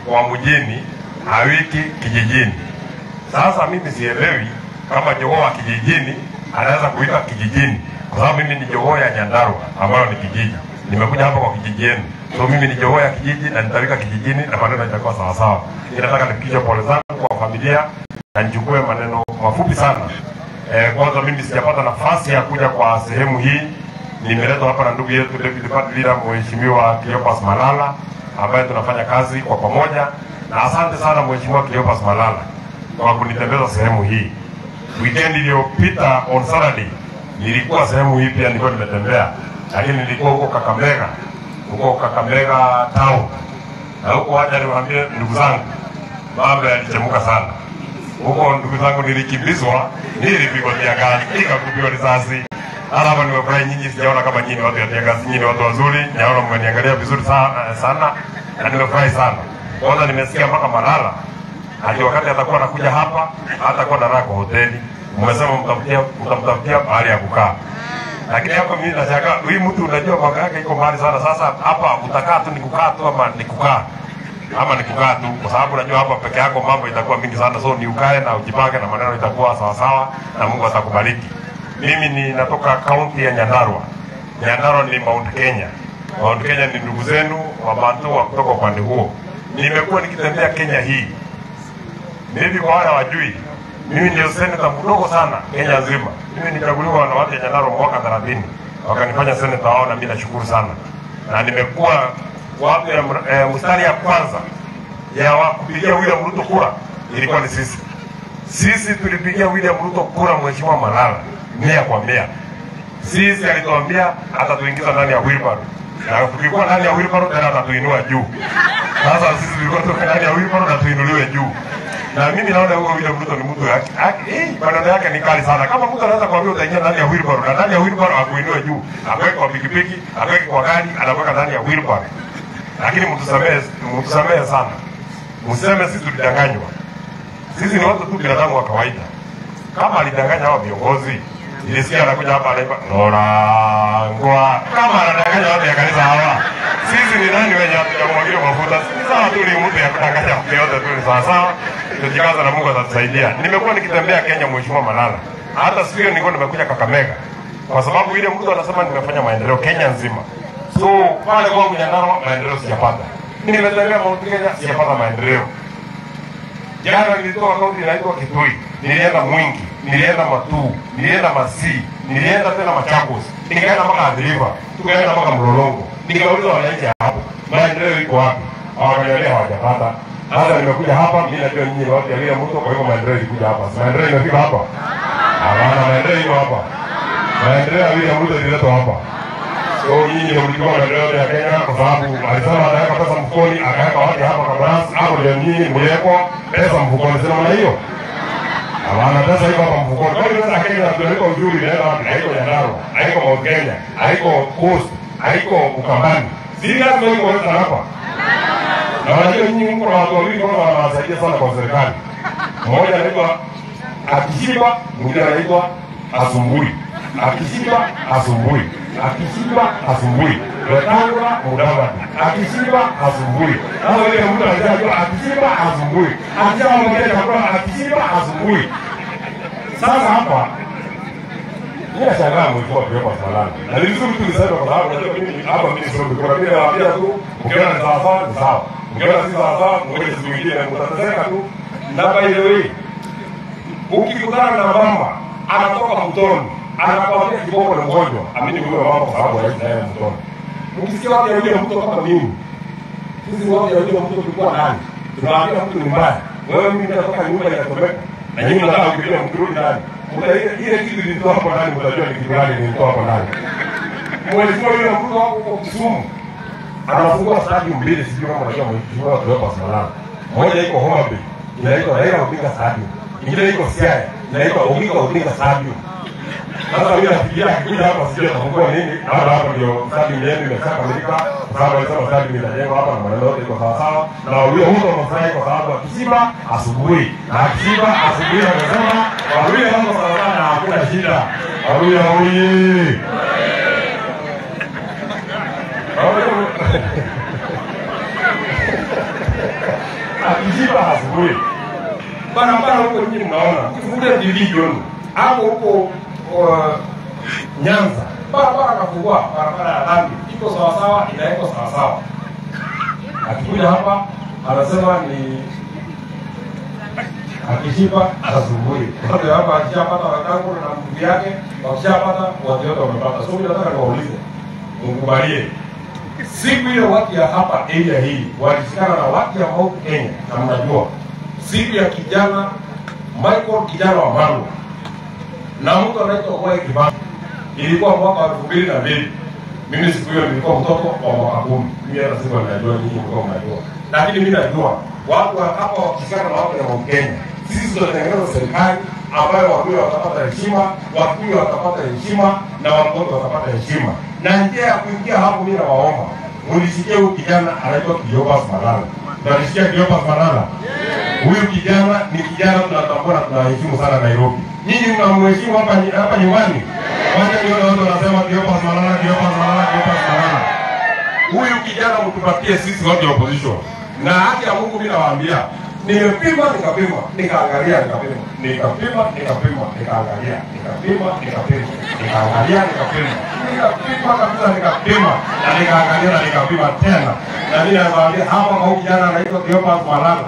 wa mjini hawiki kijijini. Sasa mimi sielewi kama jogoo wa kijijini anaweza kuita kijijini, kwa sababu mimi ni jogoo ya Nyandarua ambayo ni kijiji. Nimekuja hapa kwa kijiji yenu. So mimi ni jogoo ya kijiji na nitawika kijijini na maneno yatakuwa sawa sawa. Nataka nifikishe pole zangu kwa familia na nichukue maneno mafupi sana. Kwanza mimi sijapata nafasi ya kuja kwa sehemu hii. Nimeletwa hapa na ndugu yetu Deputy Party Leader Mheshimiwa Cleopas Malala ambaye tunafanya kazi kwa pamoja, na asante sana Mheshimiwa Cleopas Malala kwa kunitembeza sehemu hii. Weekend iliyopita on Saturday nilikuwa sehemu hii pia, nilikuwa nimetembea, lakini nilikuwa huko Kakamega town. Na huko wacha niwaambie ndugu zangu, mambo yalichemuka sana. Huko ndugu zangu nilikimbizwa, nilipigwa tiagasi, nikakupigwa risasi. Hapa nimefurahi nyinyi, sijaona kama nyinyi watu ya tiagasi, nyinyi watu wazuri, naona mmeniangalia vizuri sana na nimefurahi sana. Kwanza nimesikia mpaka Malala hadi wakati atakuwa anakuja hapa hatakuwa na raha kwa hoteli. Mmesema mtamtafutia mahali ya kukaa. Lakini hapa mimi nashangaa, huyu mtu unajua mwaka yake iko mbali sana. Sasa hapa utakaa tu ni kukaa tu ama ni kukaa tu, kwa sababu unajua hapa peke yako mambo itakuwa mingi sana. So ni ukae na ujipange na maneno itakuwa sawa sawa na Mungu atakubariki. Mimi ninatoka kaunti ya Nyandarua. Nyandarua ni Mount Kenya. Mount Kenya ni ndugu zenu wa Bantu wa kutoka upande huo. Nimekuwa nikitembea Kenya hii. Mimi kwa wale wajui, mimi ndio senator mdogo sana Kenya nzima. Mimi nikaguliwa na watu ya Nyandarua mwaka 30. Wakanifanya senator wao na mimi nashukuru sana. Na nimekuwa watu ya mstari ya kwanza ya kupigia William Ruto kura ilikuwa ni sisi. Sisi tulipigia William Ruto kura Mheshimiwa Malala 100%. Sisi alituambia atatuingiza ndani ya wheelbarrow. Na tukikuwa ndani ya wheelbarrow tena atatuinua juu. Sasa sisi tulikuwa ndani ya wheelbarrow na tuinuliwe juu. Na mimi naona huyo William Ruto ni mtu yake. Maneno yake ni kali sana. Kama mtu anaweza kuambia utaingia ndani ya wheelbarrow na ndani ya wheelbarrow akuinue juu, aweke kwa pikipiki, aweke kwa gari, anaweka ndani ya wheelbarrow. Lakini mtusamehe sana. Mseme sisi tulidanganywa. Sisi ni watu tu binadamu wa kawaida. Kama alidanganya hao viongozi, nilisikia anakuja hapa anaiba Ngwa. Kama anadanganya watu ya kanisa hawa, sisi ni nani wenye hatujakumwagilia mafuta? Sisi sawa tu ni mtu ya kudanganya mtu yote tu, ni sawa sawa. Tujikaza na Mungu atatusaidia. Nimekuwa nikitembea Kenya Mheshimiwa Malala. Hata siku hiyo nilikuwa nimekuja Kakamega. Kwa sababu ile mtu anasema nimefanya maendeleo Kenya nzima. So pale kwa Nyandarua maendeleo sijapata. Mimi nimetembea Mount Kenya sijapata maendeleo. Jana nilitoka kaunti inaitwa Kitui, nilienda Mwingi, nilienda Matuu, nilienda Masii, nilienda tena Machakos, nikaenda mpaka Adriva, tukaenda mpaka Mlolongo. Nikauliza wananchi hapo, maendeleo iko wapi? Hawaniambia hawajapata. Sasa nimekuja hapa, mimi najua nyinyi watu ya William Ruto, kwa hivyo maendeleo ilikuja hapa. Maendeleo imefika hapa? Hapana, maendeleo iko hapa. Maendeleo ya William Ruto ililetwa hapa. So nyinyi ndio mlikuwa maendeleo ya Kenya, kwa sababu alisema ataweka pesa mfukoni, akaweka watu hapa kwa balance. Hapo ndio nyinyi mliwekwa pesa mfukoni, sema na hiyo. Hapana, pesa iko hapa mfukoni. Kwa hiyo pesa Kenya tunalipa ushuru inaenda wapi? Haiko Nyandarua, haiko Mount Kenya, haiko Coast, haiko Ukambani. Si lazima iko hapa. Na wanajua nyinyi mko na watu wawili kama wanawasaidia sana kwa serikali. Mmoja anaitwa Akishiba, mwingine anaitwa Asumbui. Akishiba Asumbui. Akishiba Asumbui. Wetangula Mudavadi. Akishiba Asumbui. Hapo ile mtu anajua Akishiba Asumbui. Akishiba mwingine anakuwa Akishiba Asumbui. Sasa hapa mimi nashangaa Mheshimiwa Cleopas Malala. Na ni vizuri tu niseme kwa sababu unajua mimi hapa mimi sio kwa vile naambia tu ukiona ni sawa sawa ni sawa. Ukiona si sawa sawa ngoja siku nyingine mtateseka tu. Na by the way, ukikutana na mama anatoka mtoni, anakwambia kiboko ni mgonjwa, amini huyo mama kwa sababu anaishi naye mtoni. Ukisikia watu wengine mtu kama mimi, sisi watu wengine mtu tulikuwa ndani, tunaambia mtu ni mbaya. Wewe mimi natoka nyumba inatomeka na nyinyi mnataka kupiga mkurudi ndani. Ile kitu nilitoa hapo ndani mtajua ni kitu gani nilitoa hapo ndani. Mheshimiwa yule mtu wako kwa Kisumu anafungua stadium mbili, sijui kama unajua Mheshimiwa Cleopas Malala. Moja iko Homa Bay, inaitwa Raila Odinga Stadium. Ingine iko Siaya, inaitwa Oginga Odinga Stadium. Sasa mimi nafikiria akikuja hapa sijui atafungua nini. Hapa ndio stadium yenu imeshakamilika. Kwa sababu alisema stadium inajengwa hapa na maneno yote iko sawa sawa. Na huyo mtu anafurahi kwa sababu Akishiba Asumbui. Na Akishiba Asumbui anasema waluya wako sawa na hakuna shida. Waluya huyi. akishiba hasuburi. Barabara huko nyinyi mnaona, ukifungulia TV jioni hapo huko Nyanza, barabara kafungua, barabara ya lami iko sawa sawa, inaiko sawa sawa. Akikuja hapa anasema ni akishiba hasuburi. Kwa sababu hapa akishapata wakangu na mtu yake, wakishapata watu wote wamepata. So mimi nataka niwaulize, mkubalie siku ile watu ya hapa area hii walishikana na watu ya Mount Kenya, na mnajua siku ya kijana Michael kijana wa Maru na mtu anaitwa Mwai Kibaki, ilikuwa mwaka wa 2002. Mimi siku hiyo nilikuwa mtoto wa mwaka 10. Mimi hata siku najua nyinyi mlikuwa mnajua, lakini mimi najua watu hapa wakishikana na watu ya Mount Kenya, sisi tunatengeneza serikali ambayo Waluhya watapata heshima, Wakikuyu watapata heshima, na Wangoni watapata heshima. Na njia ya kuingia hapo, mimi nawaomba mulisikia huyu kijana anaitwa Cleophas Malala. Tunalisikia Cleophas Malala? Huyu kijana ni kijana tunatambua na tunaheshimu sana Nairobi. Nyinyi mnamheshimu hapa nyumbani? Wacha nione watu wanasema Cleophas Malala, Cleophas Malala, Cleophas Malala. Huyu kijana mtupatie sisi watu wa opposition. Na haki ya Mungu mimi nawaambia, nimepima nikapima, nikaangalia nikapima, nikapima nikapima, nikaangalia, nikapima nikapima, nikaangalia nikapima, nikapima kabisa nikapima, na nikaangalia na nikapima tena. Na mimi nawaambia hapa kwa kijana anaitwa Cleophas Malala,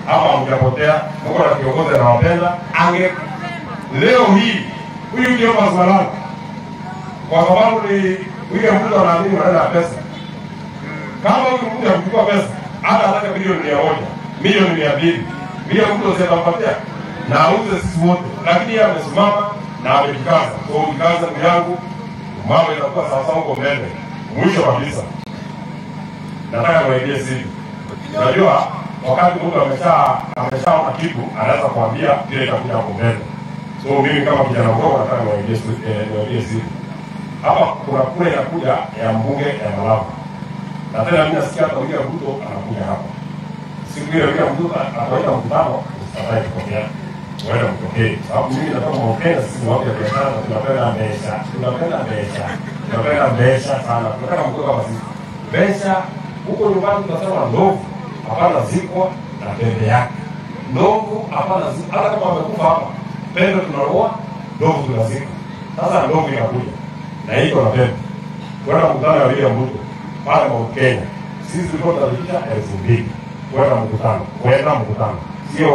hapa mjapotea, Mungu na kiongozi anawapenda. Leo hii huyu Cleophas Malala, kwa sababu ni huyu mtu anaamini maneno ya pesa. Kama huyu mtu anachukua pesa, hata anataka milioni 100, milioni 200, milioni mtu asiyempatia na auze sisi wote, lakini yeye amesimama na amejikaza. Kwa kujikaza ndugu yangu, mambo yanakuwa sawa sawa huko mbele. Mwisho kabisa, nataka niwaambie siri. Unajua wakati mtu ameshaona kitu, anaweza kuambia kile itakuja hapo mbele. So mimi kama kijana mdogo nataka niwaambie siri. Hapa kuna kule inakuja ya mbunge ya Malava. Na tena mimi nasikia hata William Ruto anakuja hapa. Siku ile William Ruto anapoenda mkutano, usitakae kupokea. Wewe mpokee. Sababu mimi nataka kumpokea sisi watu wa biashara, tunapenda biashara. Tunapenda biashara. Tunapenda biashara sana. Tunataka mkutano kama sisi. Biashara huko nyumbani tunasema ndovu hapana zikwa na pembe yake. Ndovu hapana zikwa. Hata kama amekufa hapa, pembe tunaroa, ndovu tunazika. Sasa ndovu inakuja. Na iko na pembe. Kwenda mkutano wa William Ruto pale Mount Kenya, sisi tulikuwa tunalipisha 2,000 kwenda mkutano, sio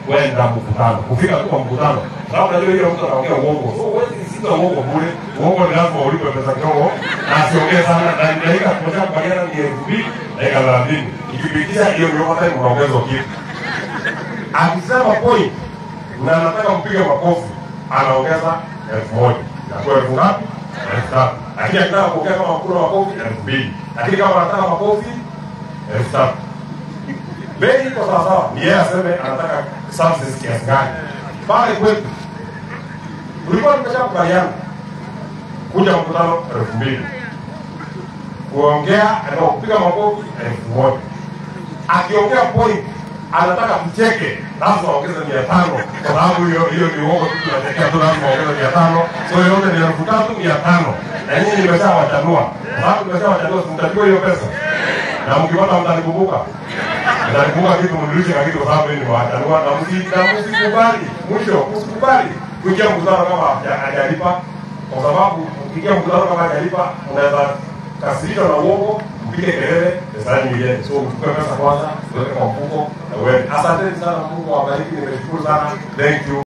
kwenda mkutano, kufika tu kwa mkutano. Sababu najua ile mtu anaongea uongo, so wewe sisi uongo bure, uongo ni lazima ulipe pesa kidogo, na asiongee sana. Na dakika tumeanza kubaliana ni 2,000, dakika 30, ikipitisha hiyo ndio hata mnaongezwa kitu. Akisema point na anataka kupiga makofi, anaongeza 1,000, na kwa 1,000 1,000. Lakini akitaka kuongea kama kuna makofi 2,000. Lakini kama anataka makofi 1,000. Bei iko sawa sawa. Ni yeye aseme anataka services kiasi gani. Pale kwetu tulikuwa tumeshakubaliana kuja mkutano 2,000. Kuongea na kupiga makofi 1,000. Akiongea point anataka kucheke, lazima ongeze 500 kwa sababu hiyo ni uongo tu, tunachekea tu, lazima ongeze 500. So yote ni 3,500. Na nyinyi nimeshawachanua. Sababu nimeshawachanua, mtajua hiyo pesa. Na mkipata mtanikumbuka. Mtanikumbuka kitu mnilishe na kitu, kwa sababu mimi nimewachanua. Na msikubali, mwisho msikubali kuingia mkutano kama hajalipa, kwa sababu ukiingia mkutano kama hajalipa unaweza kasirika na uongo, mpige kelele, pesa nyingine. So mchukue pesa kwanza, uweke kwa mfuko na wewe. Asante sana, Mungu awabariki, nimeshukuru sana. Thank you.